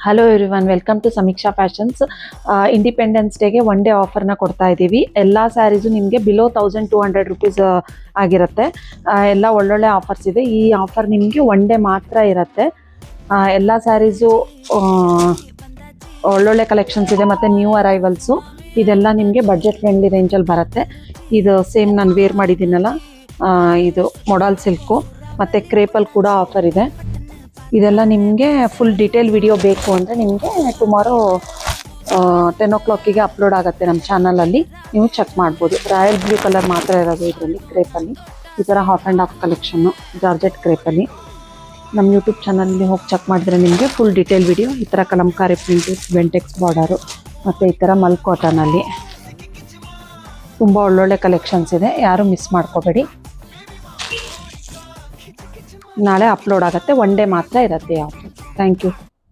Hello everyone, welcome to ಸಮೀಕ್ಷಾ fashions. Independence ಡೇಗೆ one day ಆಫರ್ನ ಕೊಡ್ತಾ ಇದ್ದೀವಿ. ಎಲ್ಲ ಸ್ಯಾರೀಸು ನಿಮಗೆ ಬಿಲೋ 1200 ರೂಪೀಸ್ ಆಗಿರುತ್ತೆ. ಎಲ್ಲ ಒಳ್ಳೊಳ್ಳೆ ಆಫರ್ಸ್ ಇದೆ. ಈ ಆಫರ್ ನಿಮಗೆ ಒನ್ ಡೇ ಮಾತ್ರ ಇರುತ್ತೆ. ಎಲ್ಲ ಸ್ಯಾರೀಸು ಒಳ್ಳೊಳ್ಳೆ ಕಲೆಕ್ಷನ್ಸ್ ಇದೆ ಮತ್ತು ನ್ಯೂ ಅರೈವಲ್ಸು. ಇದೆಲ್ಲ ನಿಮಗೆ ಬಡ್ಜೆಟ್ ಫ್ರೆಂಡ್ಲಿ ರೇಂಜಲ್ಲಿ ಬರುತ್ತೆ. ಇದು ಸೇಮ್ ನಾನು ವೇರ್ ಮಾಡಿದ್ದೀನಲ್ಲ, ಇದು ಮೊಡಲ್ ಸಿಲ್ಕು ಮತ್ತು ಕ್ರೇಪಲ್ಲಿ ಕೂಡ ಆಫರ್ ಇದೆ. ಇದೆಲ್ಲ ನಿಮಗೆ ಫುಲ್ ಡೀಟೇಲ್ ವಿಡಿಯೋ ಬೇಕು ಅಂದರೆ ನಿಮಗೆ ಟುಮಾರೋ 10 o'clock ಅಪ್ಲೋಡ್ ಆಗುತ್ತೆ ನಮ್ಮ ಚಾನಲಲ್ಲಿ. ನೀವು ಚೆಕ್ ಮಾಡ್ಬೋದು. ರಾಯಲ್ ಬ್ಲೂ ಕಲರ್ ಮಾತ್ರ ಇರೋದು ಇದರಲ್ಲಿ ಕ್ರೇಪಲ್ಲಿ. ಈ ಥರ ಹಾಫ್ ಆ್ಯಂಡ್ ಹಾಫ್ ಕಲೆಕ್ಷನ್ನು ಜಾರ್ಜೆಟ್ ಕ್ರೇಪಲ್ಲಿ ನಮ್ಮ ಯೂಟ್ಯೂಬ್ ಚಾನಲಲ್ಲಿ ಹೋಗಿ ಚೆಕ್ ಮಾಡಿದ್ರೆ ನಿಮಗೆ ಫುಲ್ ಡೀಟೇಲ್ ವಿಡಿಯೋ. ಈ ಥರ ಕಲಂಕಾರಿ ಪ್ರಿಂಟು, ಬೆಂಟೆಕ್ಸ್ ಬಾರ್ಡರು ಮತ್ತು ಈ ಥರ ಮಲ್ ಕಾಟನಲ್ಲಿ ತುಂಬ ಒಳ್ಳೊಳ್ಳೆ ಕಲೆಕ್ಷನ್ಸ್ ಇದೆ. ಯಾರೂ ಮಿಸ್ ಮಾಡ್ಕೋಬೇಡಿ. ನಾಳೆ ಅಪ್ಲೋಡ್ ಆಗುತ್ತೆ. ಒನ್ ಡೇ ಮಾತ್ರ ಇರುತ್ತೆ ಆಫರ್. Thank you.